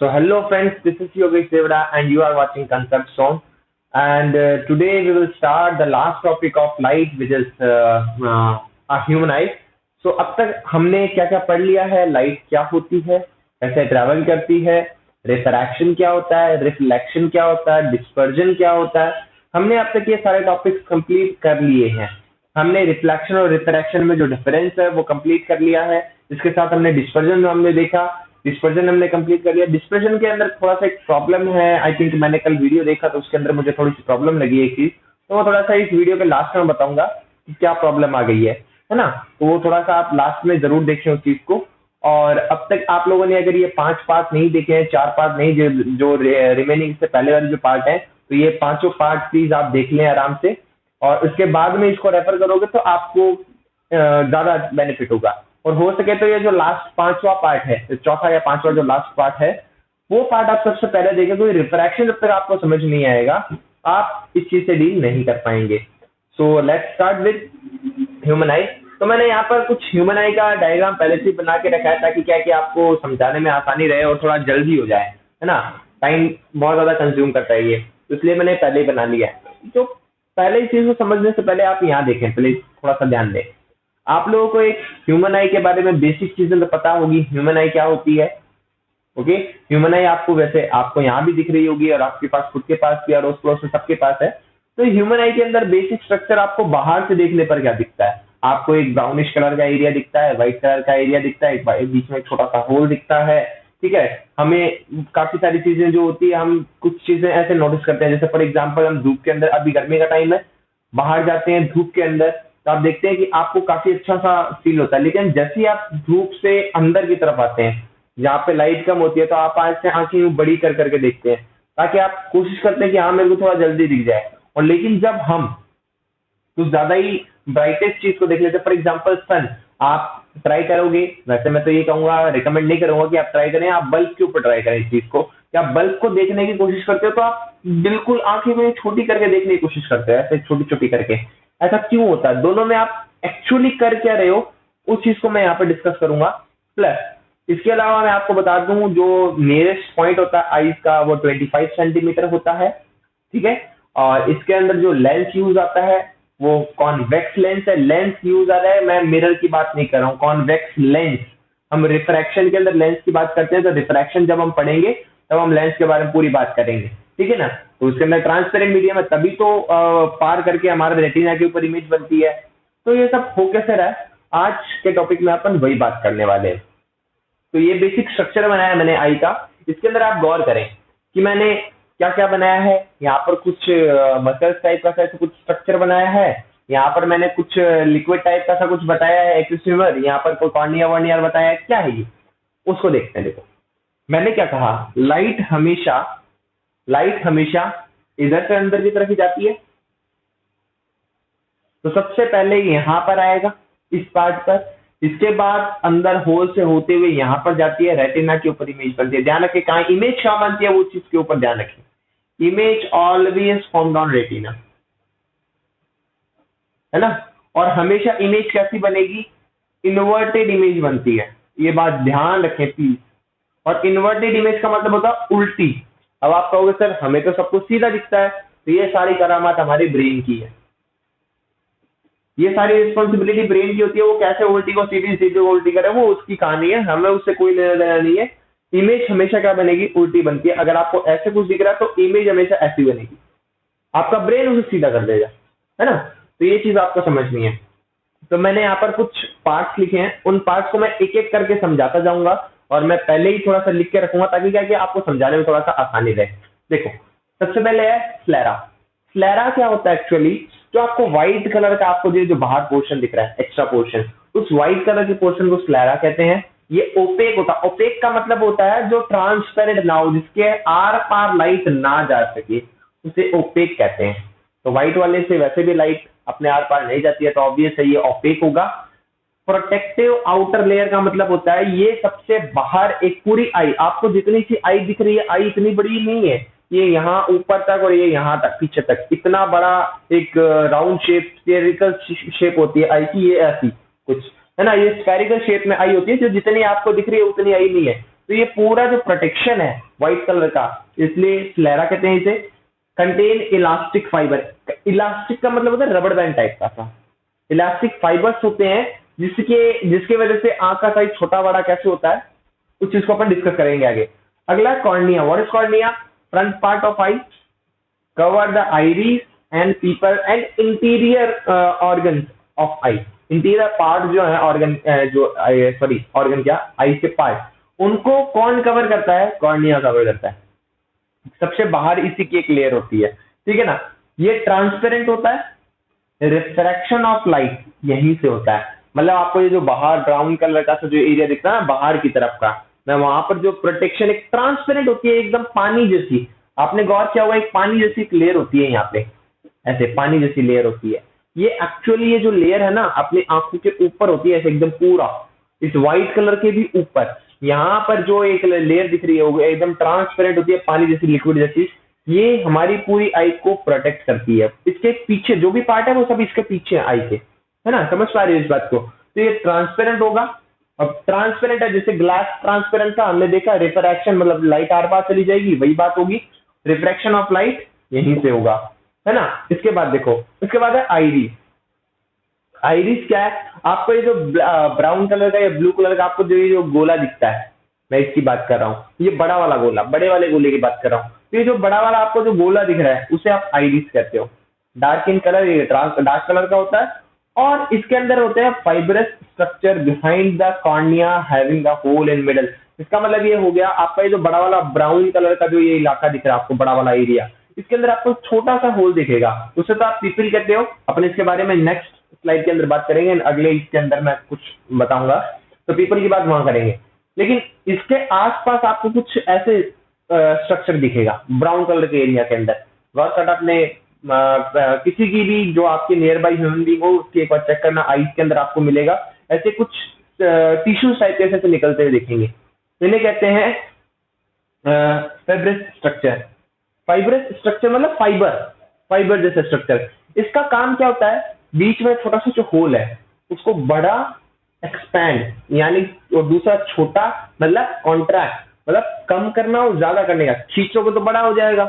So hello friends, this is Yogesh Devra and you are watching Concept Zone. And today we will start the last topic of light, which is a human eye. So अब तक हमने क्या क्या पढ़ लिया है, light क्या होती है, कैसे ट्रैवल करती है, रिफ्रैक्शन क्या होता है, रिफ्लेक्शन क्या होता है, डिस्पर्जन क्या होता है। हमने अब तक ये सारे टॉपिक्स कंप्लीट कर लिए हैं। हमने रिफ्लेक्शन और रिफ्रैक्शन में जो डिफरेंस है वो कंप्लीट कर लिया है। इसके साथ हमने डिस्पर्जन हमने देखा, डिस्पर्जन हमने कंप्लीट कर लिया। डिस्पर्जन के अंदर थोड़ा सा एक प्रॉब्लम है, आई थिंक मैंने कल वीडियो देखा तो उसके अंदर मुझे थोड़ी सी प्रॉब्लम लगी एक चीज, तो वो थोड़ा सा इस वीडियो के लास्ट में बताऊंगा कि क्या प्रॉब्लम आ गई है ना। तो वो थोड़ा सा आप लास्ट में जरूर देखें उस चीज को। और अब तक आप लोगों ने अगर ये 5 पार्ट नहीं देखे हैं, 4 पार्ट नहीं, जो रिमेनिंग से पहले वाले जो पार्ट है, तो ये पांचों पार्ट प्लीज आप देख लें आराम से, और उसके बाद में इसको रेफर करोगे तो आपको ज्यादा बेनिफिट होगा। और हो सके तो ये जो लास्ट 5वां पार्ट है, चौथा या 5वां जो लास्ट पार्ट है, वो पार्ट आप सबसे पहले देखें। तो रिफ्रैक्शन जब तक आपको समझ नहीं आएगा, आप इस चीज से डील नहीं कर पाएंगे। So let's start with human आई। तो मैंने यहाँ पर कुछ ह्यूमन आई का डायग्राम पहले से बना के रखा है, ताकि क्या है कि आपको समझाने में आसानी रहे और थोड़ा जल्दी हो जाए, है ना। टाइम बहुत ज्यादा कंज्यूम करता है ये, तो इसलिए मैंने पहले ही बना लिया है। तो पहले इस चीज को समझने से पहले आप यहाँ देखें, प्लीज थोड़ा सा ध्यान दें। आप लोगों को एक ह्यूमन आई के बारे में बेसिक चीजें तो पता होगी, ह्यूमन आई क्या होती है। ओके, ह्यूमन आई आपको वैसे आपको यहाँ भी दिख रही होगी और आपके पास खुद के पास भी, अड़ोस पड़ोस में सबके पास है। तो ह्यूमन आई के अंदर बेसिक स्ट्रक्चर आपको बाहर से देखने पर क्या दिखता है, आपको एक ब्राउनिश कलर का एरिया दिखता है, व्हाइट कलर का एरिया दिखता है, एक बीच में एक छोटा सा होल दिखता है। ठीक है, हमें काफी सारी चीजें जो होती है, हम कुछ चीजें ऐसे नोटिस करते हैं, जैसे फॉर एग्जाम्पल हम धूप के अंदर, अभी गर्मी का टाइम है, बाहर जाते हैं धूप के अंदर, तो आप देखते हैं कि आपको काफी अच्छा सा फील होता है। लेकिन जैसे ही आप धूप से अंदर की तरफ आते हैं, जहाँ पे लाइट कम होती है, तो आप आज से आंखें बड़ी कर करके देखते हैं, ताकि आप कोशिश करते हैं कि हाँ मेरे को थोड़ा जल्दी दिख जाए। और लेकिन जब हम कुछ ज्यादा ही ब्राइटेस्ट चीज को देख लेते हैं, फॉर एग्जाम्पल सन, आप ट्राई करोगे, वैसे मैं तो ये कहूंगा, रिकमेंड नहीं करूंगा कि आप ट्राई करें, आप बल्ब के ऊपर ट्राई करें इस चीज को। कि आप बल्ब को देखने की कोशिश करते हो तो आप बिल्कुल आंखें में छोटी करके देखने की कोशिश करते हो, ऐसे छोटी छोटी करके। ऐसा क्यों होता है, दोनों में आप एक्चुअली कर क्या रहे हो, उस चीज को मैं यहाँ पे डिस्कस करूंगा। प्लस इसके अलावा मैं आपको बता दूं, जो नियरेस्ट पॉइंट होता है आईज का, वो 25 सेंटीमीटर होता है। ठीक है, और इसके अंदर जो लेंस यूज आता है वो कॉन्वेक्स लेंस है। लेंस यूज आ रहा है, मैं मिरर की बात नहीं कर रहा हूँ, कॉन्वेक्स लेंस। हम रिफ्रैक्शन के अंदर लेंस की बात करते हैं, तो रिफ्रैक्शन जब हम पढ़ेंगे तब हम लेंस के बारे में पूरी बात करेंगे। ठीक है ना। तो उसके अंदर ट्रांसपेरेंट मीडियम है, तभी तो पार करके हमारे रेटिना के ऊपर इमेज बनती है। तो ये सब हो कैसे रहा है, आज के टॉपिक में अपन वही बात करने वाले हैं। तो ये बेसिक स्ट्रक्चर बनाया मैंने आई का। इसके अंदर आप गौर करें कि मैंने क्या क्या बनाया है। यहाँ पर कुछ मसल्स टाइप का ऐसा कुछ स्ट्रक्चर बनाया है, यहाँ पर मैंने कुछ लिक्विड टाइप का सा कुछ बताया है, एक्सिस्यूमर, यहाँ पर कोई कॉर्निया वर्नियर बताया है। क्या है ये, उसको देखते हैं। देखो मैंने क्या कहा, लाइट हमेशा इधर से अंदर की तरफ ही जाती है। तो सबसे पहले यहाँ पर आएगा इस पार्ट पर, इसके बाद अंदर होल से होते हुए यहाँ पर जाती है, रेटिना के ऊपर इमेज बनती है। ध्यान रखें, कहाँ इमेज कहाँ बनती है, वो चीज के ऊपर ध्यान रखें। Image always formed on retina, है ना। और हमेशा इमेज कैसी बनेगी, इन्वर्टेड इमेज बनती है, ये बात ध्यान रखें प्लीज। और इन्वर्टेड इमेज का मतलब होता है उल्टी। अब आप कहोगे सर हमें तो सब कुछ सीधा दिखता है, तो ये सारी करामात हमारे ब्रेन की है, ये सारी रिस्पॉन्सिबिलिटी ब्रेन की होती है। वो कैसे उल्टी को सीधी, सीधी को उल्टी करे, वो उसकी कहानी है, हमें उससे कोई लेना देना नहीं है। इमेज हमेशा क्या बनेगी, उल्टी बनती है। अगर आपको ऐसे कुछ दिख रहा है तो इमेज हमेशा ऐसी बनेगी, आपका ब्रेन उसे सीधा कर देगा, है ना। तो ये चीज आपको समझनी है। तो मैंने यहाँ पर कुछ पार्ट्स लिखे हैं, उन पार्ट्स को मैं एक एक करके समझाता जाऊंगा, और मैं पहले ही थोड़ा सा लिख के रखूंगा, ताकि क्या कि आपको समझाने में थोड़ा सा आसानी रहे। देखो सबसे पहले है स्लेरा। स्लेरा क्या होता है एक्चुअली, जो आपको व्हाइट कलर का आपको जो बाहर पोर्शन दिख रहा है, एक्स्ट्रा पोर्शन, उस व्हाइट कलर के पोर्शन को स्लेरा कहते हैं। ये ओपेक होता है। ओपेक का मतलब होता है जो ट्रांसपेरेंट ना हो, जिसके आर पार लाइट ना जा सके, उसे ओपेक कहते हैं। तो व्हाइट वाले से वैसे भी लाइट अपने आर पार नहीं जाती है, तो ऑब्वियस है ये ओपेक होगा। प्रोटेक्टिव आउटर लेयर का मतलब होता है ये सबसे बाहर एक पूरी आई, आपको जितनी सी आई दिख रही है, आई इतनी बड़ी नहीं है, ये यहाँ ऊपर तक और ये यहाँ तक पीछे तक, इतना बड़ा एक राउंड शेप, स्फेरिकल शेप होती है आई की, ये ऐसी कुछ, है ना। ये स्फेरिकल शेप में आई होती है, जो जितनी आपको दिख रही है उतनी आई नहीं है। तो ये पूरा जो प्रोटेक्शन है व्हाइट कलर का, इसलिए स्लेरा कहते हैं इसे। कंटेन इलास्टिक फाइबर, इलास्टिक का मतलब होता है रबड़ बैंड टाइप का। इलास्टिक फाइबर्स होते हैं जिसके वजह से आंख का साइज छोटा बड़ा कैसे होता है, उस चीज को अपन डिस्कस करेंगे आगे। अगला cornea. What is cornea? Front part of I, cover the iris and people and interior organ of I. Interior part जो है ऑर्गन, जो सॉरी ऑर्गन क्या, आई के पार्ट, उनको कौन कवर करता है? कॉर्निया कवर करता है। सबसे बाहर इसी की एक लेयर होती है, ठीक है ना। ये ट्रांसपेरेंट होता है, रिफ्रैक्शन ऑफ लाइट यहीं से होता है। मतलब आपको ये जो बाहर ब्राउन कलर का जो एरिया दिखता है ना बाहर की तरफ का, मैं वहां पर जो प्रोटेक्शन एक ट्रांसपेरेंट होती है, एकदम पानी जैसी। आपने गौर किया होगा एक पानी जैसी एक लेयर होती है यहाँ पे, ऐसे पानी जैसी लेयर होती है। ये एक्चुअली ये जो लेयर है ना अपनी आंखों के ऊपर होती है, ऐसे एकदम पूरा इस व्हाइट कलर के भी ऊपर। यहाँ पर जो एक लेयर दिख रही है वो एकदम ट्रांसपेरेंट होती है, पानी जैसी, लिक्विड जैसी। ये हमारी पूरी आई को प्रोटेक्ट करती है। इसके पीछे जो भी पार्ट है वो सब इसके पीछे है आई के, है ना। समझ पा रहे हो इस बात को? तो ये ट्रांसपेरेंट होगा। अब ट्रांसपेरेंट है, जैसे ग्लास ट्रांसपेरेंट था, हमने देखा रिफ्रैक्शन मतलब लाइट आर पार चली जाएगी, वही बात होगी। रिफ्रैक्शन ऑफ लाइट यहीं से होगा, है ना। इसके बाद देखो, इसके बाद है आइरिस। आइरिस क्या है? आपको ये जो ब्राउन कलर का या ब्लू कलर का आपको जो ये जो गोला दिखता है, मैं इसकी बात कर रहा हूँ, ये बड़ा वाला गोला, बड़े वाले गोले की बात कर रहा हूँ। तो ये जो बड़ा वाला आपको जो गोला दिख रहा है उसे आप आइरिस कहते हो। डार्क इन कलर, ये डार्क कलर का होता है, और इसके अंदर होते हैं fibrous structure behind the cornea having a hole in middle. इसका मतलब ये हो गया आपका ये जो बड़ा वाला ब्राउन कलर का जो ये इलाका दिख रहा है आपको, बड़ा वाला एरिया, इसके अंदर आपको छोटा सा होल दिखेगा, उसे तो आप पिपिल कहते हो। अपन इसके बारे में नेक्स्ट स्लाइड के अंदर बात करेंगे, अगले इसके अंदर मैं कुछ बताऊंगा, तो पीपल की बात वहां करेंगे। लेकिन इसके आसपास आपको कुछ ऐसे स्ट्रक्चर दिखेगा ब्राउन कलर के एरिया के अंदर। गौर कट आपने किसी की भी जो आपके नियर बाई ह्यूमन बीइंग हो उसकी एक बार चेक करना, आईज के अंदर आपको मिलेगा ऐसे कुछ टिश्यू टाइप के ऐसे निकलते हुए दिखेंगे। इन्हें कहते हैं फाइब्रस स्ट्रक्चर। फाइब्रस स्ट्रक्चर मतलब फाइबर, फाइबर जैसा स्ट्रक्चर। इसका काम क्या होता है? बीच में छोटा सा जो होल है उसको बड़ा एक्सपैंड, यानी और दूसरा छोटा मतलब कॉन्ट्रैक्ट, मतलब कम करना और ज्यादा करने का। खींचोगे तो बड़ा हो जाएगा,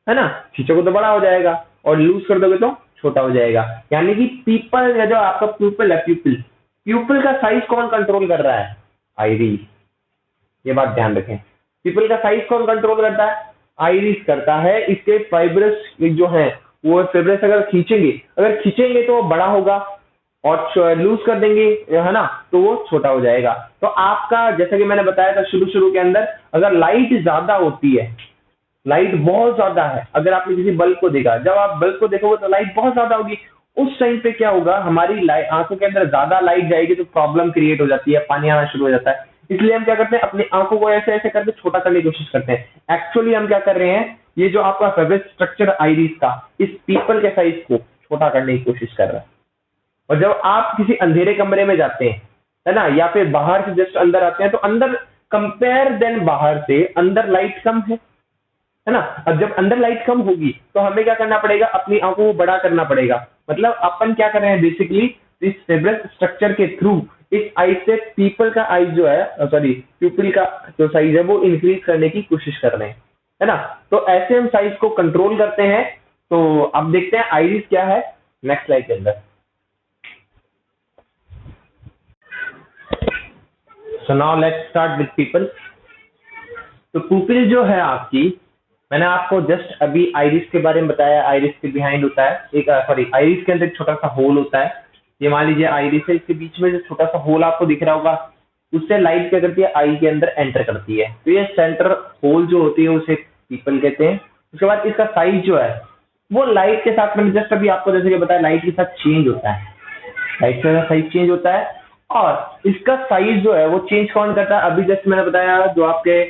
है ना, खींचोगे तो बड़ा हो जाएगा, और लूज कर दोगे तो छोटा हो जाएगा। यानी कि पीपल या जो आपका प्यूपल है, प्यूपल, प्यूपल का साइज कौन कंट्रोल कर रहा है? आइरिस। ये बात ध्यान रखें, पीपल का साइज कौन कंट्रोल करता है? आइरिस करता है। इसके फाइब्रस जो है वो फाइब्रस अगर खींचेंगे तो वो बड़ा होगा, और लूज कर देंगे, है ना, तो वो छोटा हो जाएगा। तो आपका जैसा कि मैंने बताया था शुरू के अंदर, अगर लाइट ज्यादा होती है, लाइट बहुत ज्यादा है, अगर आपने किसी बल्ब को देखा, जब आप बल्ब को देखोगे तो लाइट बहुत ज्यादा होगी, उस टाइम पे क्या होगा, हमारी आंखों के अंदर ज्यादा लाइट जाएगी तो प्रॉब्लम क्रिएट हो जाती है, पानी आना शुरू हो जाता है। इसलिए हम क्या करते हैं, अपनी आंखों को ऐसे ऐसे करके छोटा करने की कोशिश करते हैं। एक्चुअली हम क्या कर रहे हैं, ये जो आपका फेवरेट स्ट्रक्चर आइरिस का, इस पीपल के साइज को छोटा करने की कोशिश कर रहा है। और जब आप किसी अंधेरे कमरे में जाते हैं, है ना, या फिर बाहर से जस्ट अंदर आते हैं, तो अंदर कंपेयर देन बाहर से अंदर लाइट कम है ना। अब जब अंदर लाइट कम होगी तो हमें क्या करना पड़ेगा, अपनी आंखों को बड़ा करना पड़ेगा। मतलब अपन क्या कर रहे हैं बेसिकली, इस फेब्रस स्ट्रक्चर के थ्रू इस आई से पीपल का आई जो है, सॉरी प्यूपिल का जो साइज है वो इंक्रीज करने की कोशिश कर रहे हैं, है ना। तो ऐसे हम साइज को कंट्रोल करते हैं। तो अब देखते हैं आइरिस क्या है नेक्स्ट स्लाइड के अंदर। So now let's start with people. तो पुपिल जो है आपकी, मैंने आपको जस्ट अभी आइरिस के बारे में बताया। आइरिस के बिहाइंड होता है एक, सॉरी आइरिस के अंदर एक छोटा सा होल होता है। ये मान लीजिए आइरिस है, इसके बीच में जो छोटा सा होल आपको दिख रहा होगा, उससे लाइट क्या करती है, आई के अंदर एंटर करती है। तो ये सेंटर होल जो होती है उसे पीपल कहते हैं। उसके बाद इसका साइज जो है वो लाइट के साथ, मैंने जस्ट अभी आपको जैसे कि बताया, लाइट के साथ चेंज होता है, लाइट का साइज चेंज होता है। और इसका साइज जो है वो चेंज कौन करता है, अभी जस्ट मैंने बताया, जो आपके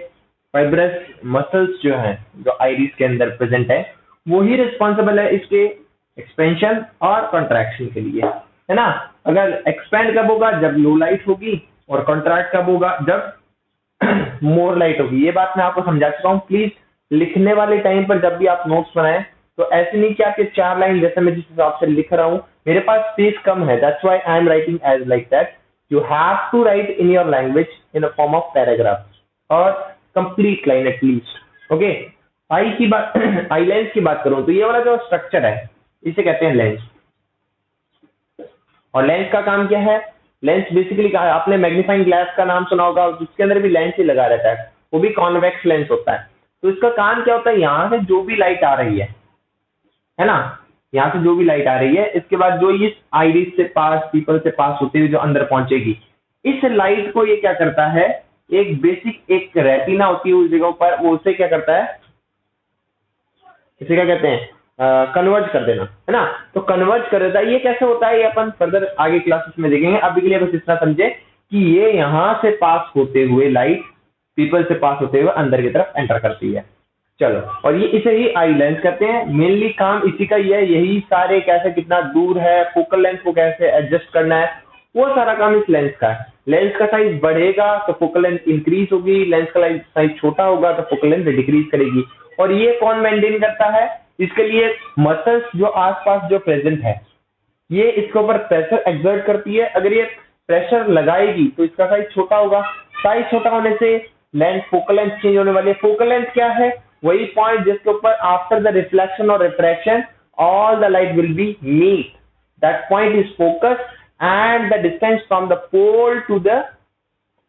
फाइब्रस मसल्स जो हैं जो आइरिस के अंदर प्रेजेंट है, वो ही रिस्पॉन्सिबल है इसके एक्सपेंशन और कॉन्ट्रैक्शन के लिए, है ना। अगर एक्सपेंड कब होगा, जब लो लाइट होगी, और कॉन्ट्रैक्ट कब होगा, जब मोर लाइट होगी। ये बात मैं आपको समझा चुका हूँ। प्लीज लिखने वाले टाइम पर जब भी आप नोट्स बनाएं तो ऐसे नहीं कि आपके 4 लाइन, जैसे मैं जिस हिसाब से लिख रहा हूँ, मेरे पास स्पेस कम है, that's why I am writing as like that. You have to write in your language in a form of paragraph. और complete line at least. Okay, eye की बात आई लेंस की बात करूं तो ये वाला जो स्ट्रक्चर है इसे कहते हैं लेंस। और लेंस का काम क्या है? लेंस बेसिकली आपने मैग्नीफाइंग ग्लास का नाम सुना होगा, जिसके अंदर भी लेंस ही लगा रहता है, वो भी कॉन्वेक्स लेंस होता है। तो इसका काम क्या होता है, यहाँ से जो भी लाइट आ रही है ना, यहाँ से जो भी लाइट आ रही है, इसके बाद जो इस आइरिस से पास, पीपल से पास होते हुए जो अंदर पहुंचेगी, इस लाइट को ये क्या करता है, एक बेसिक एक रेटिना होती है उस जगह पर, वो उसे क्या करता है, इसे क्या कहते हैं, कन्वर्ट कर देना, है ना। तो कन्वर्ट कर देता है। ये कैसे होता है ये अपन फर्दर आगे क्लासेस में देखेंगे। अभी के लिए बस इतना समझे कि ये यहाँ से पास होते हुए लाइट पीपल से पास होते हुए अंदर की तरफ एंटर करती है। चलो, और ये इसे ही आई लेंस कहते हैं। मेनली काम इसी का ही है, यही सारे कैसे कितना दूर है, फोकल लेंथ को कैसे एडजस्ट करना है, वो सारा काम इस लेंस का है। लेंस का साइज बढ़ेगा तो फोकल लेंथ इंक्रीज होगी, लेंस का साइज छोटा होगा तो फोकल लेंथ डिक्रीज करेगी। और ये कौन मेंटेन करता है? इसके लिए मसल्स जो आसपास जो प्रेजेंट है, ये इसके ऊपर प्रेशर एक्सर्ट करती है। अगर ये प्रेशर लगाएगी तो इसका साइज छोटा होगा। साइज छोटा होने से लेंथ फोकल लेंथ चेंज होने वाली है। फोकल लेंथ क्या है? वही पॉइंट जिसके ऊपर आफ्टर द रिफ्लेक्शन और refraction all the light will be meet, that point is focus and the distance from the pole to the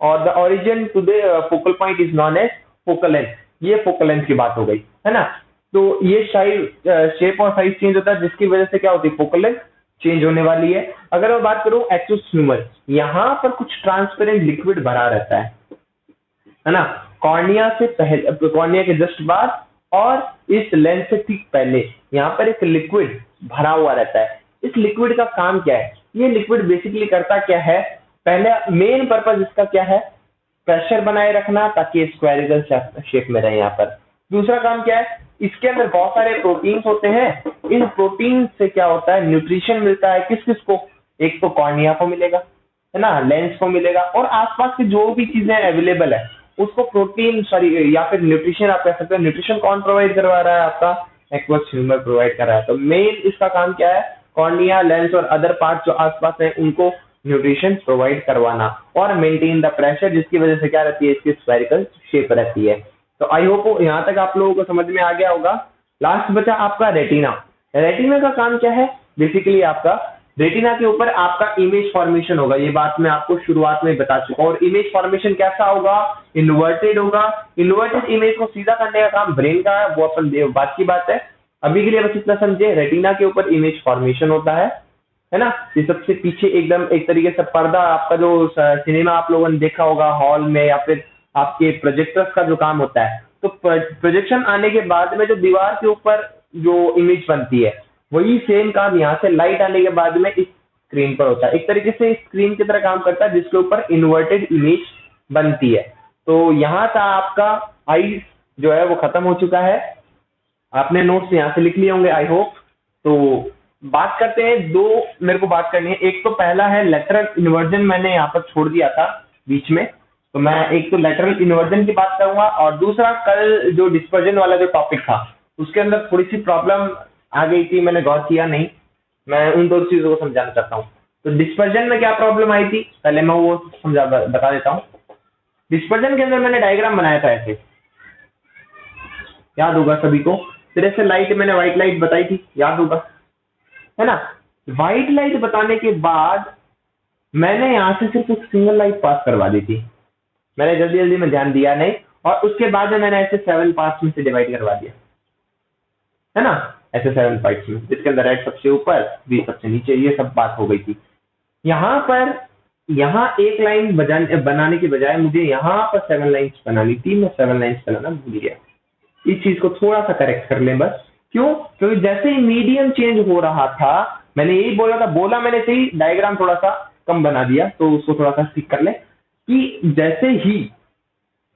or the origin to the focal point is known as focal length। ये focal length की बात हो गई, है ना। तो ये shape और साइज चेंज होता है, जिसकी वजह से क्या होती है, फोकल लेंथ चेंज होने वाली है। अगर मैं बात करूं एक्सिस ह्यूमर, यहाँ पर कुछ ट्रांसपेरेंट लिक्विड भरा रहता है ना, कॉर्निया से पहले, कॉर्निया के जस्ट बाद और इस लेंस से ठीक पहले यहाँ पर एक लिक्विड भरा हुआ रहता है। इस लिक्विड का काम क्या है? ये लिक्विड बेसिकली करता क्या है? पहले मेन पर्पस इसका क्या है? प्रेशर बनाए रखना ताकि स्क्वायरिकल शेप में रहे यहाँ पर। दूसरा काम क्या है? इसके अंदर बहुत सारे प्रोटीन्स होते हैं। इन प्रोटीन से क्या होता है, न्यूट्रिशन मिलता है। किस किस को? एक तो कॉर्निया को मिलेगा, है ना, लेंस को मिलेगा, और आसपास की जो भी चीजें अवेलेबल है उसको प्रोटीन सॉरी या फिर न्यूट्रिशन आप कह सकते हैं। न्यूट्रिशन कौन प्रोवाइड करवा रहा है? आपका एक्वस ह्यूमर प्रोवाइड कर रहा है। तो मेन इसका काम क्या है? कॉर्निया, लेंस और अदर पार्ट जो आसपास है उनको न्यूट्रिशन प्रोवाइड करवाना और मेंटेन द प्रेशर, जिसकी वजह से क्या रहती है, इसकी स्फेरिकल शेप रहती है। तो आई होप यहाँ तक आप लोगों को समझ में आ गया होगा। लास्ट बचा आपका रेटिना। रेटिना का काम क्या है? बेसिकली आपका रेटिना के ऊपर आपका इमेज फॉर्मेशन होगा। ये बात मैं आपको शुरुआत में बता चुका हूँ। और इमेज फॉर्मेशन कैसा होगा? इन्वर्टेड होगा। इन्वर्टेड इमेज को सीधा करने का काम ब्रेन का है, वो अपन बात की बात है। अभी के लिए बस इतना समझे, रेटिना के ऊपर इमेज फॉर्मेशन होता है ना। ये सबसे पीछे एकदम एक तरीके से पर्दा, आपका जो सिनेमा आप लोगों ने देखा होगा हॉल में या फिर आपके प्रोजेक्टर्स का जो काम होता है, तो प्रोजेक्शन आने के बाद में जो दीवार के ऊपर जो इमेज बनती है, वही सेम काम यहाँ से लाइट आने के बाद में इस स्क्रीन पर होता है। एक तरीके से स्क्रीन की तरह काम करता है, जिसके ऊपर इन्वर्टेड इमेज बनती है। तो यहाँ था आपका आई जो है वो खत्म हो चुका है। आपने नोट्स यहाँ से लिख लिए होंगे आई होप। तो बात करते हैं, दो मेरे को बात करनी है। एक तो पहला है लेटरल इन्वर्जन, मैंने यहाँ पर छोड़ दिया था बीच में, तो मैं एक तो लेटरल इन्वर्जन की बात करूंगा, और दूसरा कल जो डिस्पर्जन वाला जो टॉपिक था उसके अंदर थोड़ी सी प्रॉब्लम आ गई थी, मैंने गौर किया नहीं। मैं उन दो चीजों को समझाना चाहता हूँ। तो डिस्पर्जन में क्या प्रॉब्लम आई थी पहले मैं वो बता देता हूँ। डिस्पर्जन के अंदर मैंने डायग्राम बनाया था ऐसे, याद होगा सभी को। फिर ऐसे लाइट मैंने व्हाइट लाइट बताई थी, याद होगा, है ना। व्हाइट लाइट बताने के बाद मैंने यहां से सिर्फ एक सिंगल लाइट पास करवा दी थी। मैंने जल्दी जल्दी में ध्यान दिया नहीं, और उसके बाद में मैंने ऐसे 7 पार्ट्स में से डिवाइड करवा दिया, है ना, ऐसे 7 पार्ट्स में, जिसके अंदर रेड सबसे ऊपर, बी सबसे नीचे, ये सब बात हो गई थी। यहाँ पर यहाँ एक लाइन बनाने के बजाय मुझे यहाँ पर 7 लाइन्स बनानी थी, मैं 7 लाइन्स बनाना भूल गया। इस चीज को थोड़ा सा करेक्ट कर लें बस। क्यों? क्योंकि जैसे ही मीडियम चेंज हो रहा था, मैंने यही बोला मैंने सही, डायग्राम थोड़ा सा कम बना दिया, तो उसको थोड़ा सा ठीक कर ले कि जैसे ही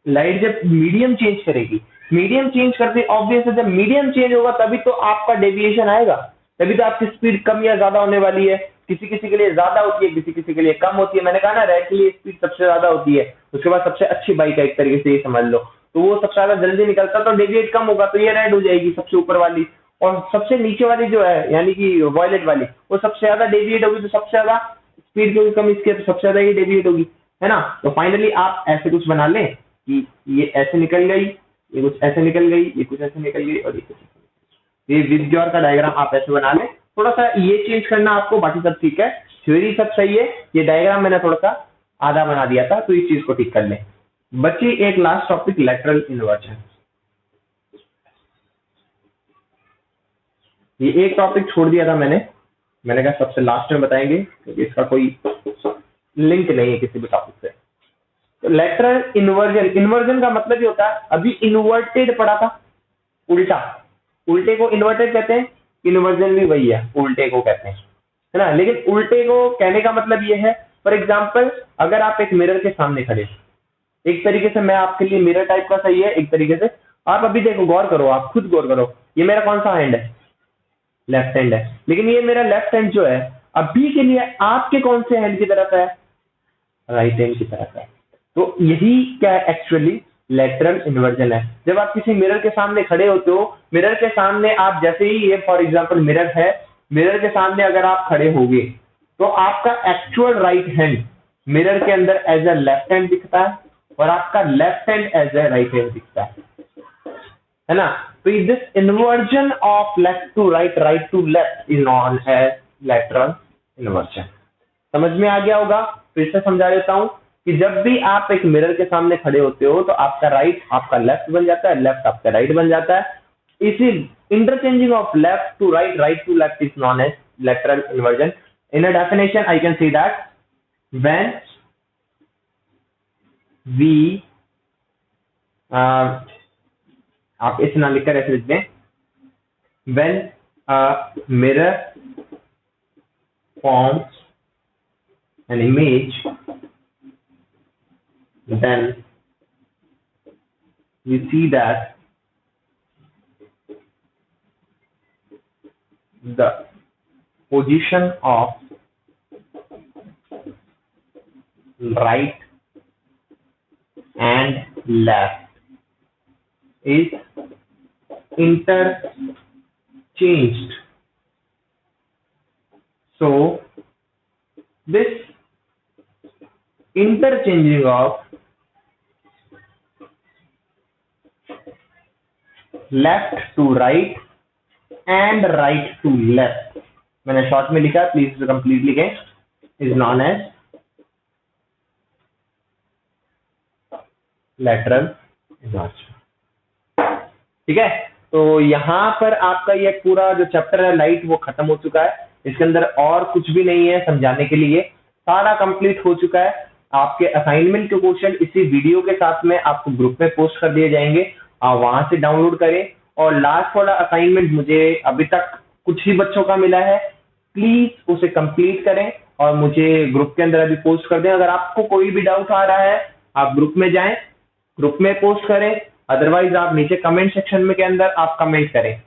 लाइट जब मीडियम चेंज करेगी, मीडियम चेंज करते ऑब्वियस है, जब मीडियम चेंज होगा तभी तो आपका डेविएशन आएगा, तभी तो आपकी स्पीड कम या ज्यादा होने वाली है। किसी किसी के लिए ज्यादा होती है, किसी किसी के लिए कम होती है। मैंने कहा ना, रेड के लिए स्पीड सबसे ज्यादा होती है, उसके बाद सबसे अच्छी बाइक है, एक तरीके से ये समझ लो। तो वो सबसे ज्यादा जल्दी निकलता, तो डेविएट कम होगा, तो ये रेड हो जाएगी सबसे ऊपर वाली। और सबसे नीचे वाली जो है, यानी कि वॉयलेट वाली, वो सबसे ज्यादा डेविएट होगी, तो सबसे ज्यादा स्पीड जो कम इसकी, तो सबसे ज्यादा ये डेविएट होगी, है ना। तो फाइनली आप ऐसे कुछ बना लें कि ये ऐसे निकल गई, ये कुछ ऐसे निकल गई, ये कुछ ऐसे निकल गई और ये कुछ ऐसे। ये विबग्योर का डायग्राम आप ऐसे बना लें, थोड़ा सा ये चेंज करना आपको, बाकी सब ठीक है, थ्योरी सब सही है। ये डायग्राम मैंने थोड़ा सा आधा बना दिया था, तो इस चीज को ठीक कर लें। बची एक लास्ट टॉपिक, लेटरल इन्वर्जन। ये एक टॉपिक छोड़ दिया था मैंने कहा सबसे लास्ट में बताएंगे, क्योंकि इसका कोई लिंक नहीं है किसी भी टॉपिक से। तो लेटरल इन्वर्जन, इन्वर्जन का मतलब ये होता है, अभी इन्वर्टेड पढ़ा था, उल्टा, उल्टे को इन्वर्टेड कहते हैं, इन्वर्जन भी वही है, उल्टे को कहते हैं, है ना। लेकिन उल्टे को कहने का मतलब ये है, फॉर एग्जाम्पल अगर आप एक मिरर के सामने खड़े, एक तरीके से मैं आपके लिए मिरर टाइप का सही है, एक तरीके से आप अभी देखो, गौर करो, आप खुद गौर करो, ये मेरा कौन सा हैंड है, लेफ्ट हैंड है, लेकिन ये मेरा लेफ्ट हैंड जो है अभी के लिए आपके कौन से हैंड की तरफ है, राइट हैंड की तरफ है। तो यही क्या है एक्चुअली लेटरल इन्वर्जन है। जब आप किसी मिरर के सामने खड़े होते हो, मिरर के सामने आप जैसे ही, ये फॉर एग्जांपल मिरर है, मिरर के सामने अगर आप खड़े होगे तो आपका एक्चुअल राइट हैंड मिरर के अंदर एज ए लेफ्ट हैंड दिखता है और आपका left hand as a right hand दिखता है ना। तो this inversion of left to right, right to left is known as lateral inversion. समझ में आ गया होगा, फिर से समझा देता हूं कि जब भी आप एक मिरर के सामने खड़े होते हो तो आपका राइट आपका लेफ्ट बन जाता है, लेफ्ट आपका राइट बन जाता है। इसी interchanging of left to right, right to left is known as lateral inversion. In a definition, I can say that when we आप इस ना लिखकर ऐसे लिख दें, when a mirror forms an image, then we see that the position of right and left is interchanged. So this interchanging of left to right and right to left, मैंने short में लिखा, प्लीज कंप्लीट लिखें, is known as lateral inversion. ठीक है, तो यहां पर आपका ये पूरा जो चैप्टर है लाइट वो खत्म हो चुका है। इसके अंदर और कुछ भी नहीं है समझाने के लिए, सारा कंप्लीट हो चुका है। आपके असाइनमेंट के क्वेश्चन इसी वीडियो के साथ में आपको ग्रुप में पोस्ट कर दिए जाएंगे, आप वहां से डाउनलोड करें। और लास्ट वाला असाइनमेंट मुझे अभी तक कुछ ही बच्चों का मिला है, प्लीज उसे कंप्लीट करें और मुझे ग्रुप के अंदर अभी पोस्ट कर दें। अगर आपको कोई भी डाउट आ रहा है आप ग्रुप में जाएं, ग्रुप में पोस्ट करें, अदरवाइज आप नीचे कमेंट सेक्शन में के अंदर आप कमेंट करें।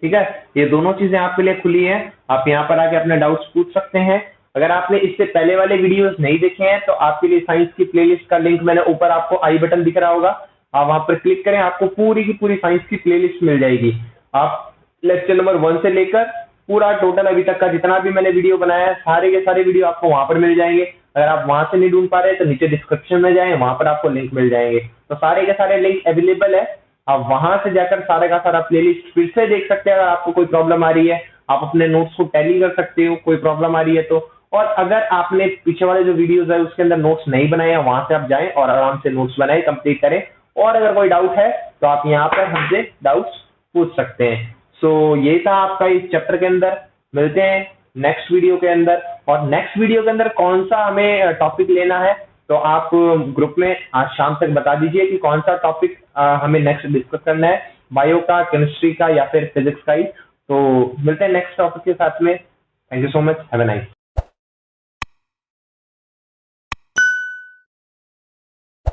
ठीक है, ये दोनों चीजें आपके लिए खुली हैं, आप यहाँ पर आके अपने डाउट्स पूछ सकते हैं। अगर आपने इससे पहले वाले वीडियोस नहीं देखे हैं तो आपके लिए साइंस की प्लेलिस्ट का लिंक मैंने ऊपर आपको आई बटन दिख रहा होगा, आप वहां पर क्लिक करें, आपको पूरी की पूरी साइंस की प्लेलिस्ट मिल जाएगी। आप लेक्चर नंबर 1 से लेकर पूरा टोटल अभी तक का जितना भी मैंने वीडियो बनाया है, सारे के सारे वीडियो आपको वहां पर मिल जाएंगे। अगर आप वहां से नहीं ढूंढ पा रहे तो नीचे डिस्क्रिप्शन में जाएं, वहां पर आपको लिंक मिल जाएंगे। तो सारे के सारे लिंक अवेलेबल है, आप वहां से जाकर सारे का सारा प्लेलिस्ट फिर से देख सकते हैं। अगर आपको कोई प्रॉब्लम आ रही है आप अपने नोट्स को टैली कर सकते हो, कोई प्रॉब्लम आ रही है तो। और अगर आपने पीछे वाले जो वीडियोस है उसके अंदर नोट्स नहीं बनाए हैं, वहां से आप जाएं और आराम से नोट्स बनाए, कंप्लीट करें। और अगर कोई डाउट है तो आप यहाँ पर हमसे डाउट्स पूछ सकते हैं। सो ये था आपका इस चैप्टर के अंदर। मिलते हैं नेक्स्ट वीडियो के अंदर, और नेक्स्ट वीडियो के अंदर कौन सा हमें टॉपिक लेना है तो आप ग्रुप में आज शाम तक बता दीजिए कि कौन सा टॉपिक हमें नेक्स्ट डिस्कस करना है, बायो का, केमिस्ट्री का या फिर फिजिक्स का ही। तो मिलते हैं नेक्स्ट टॉपिक के साथ में। Thank you so much, have a nice.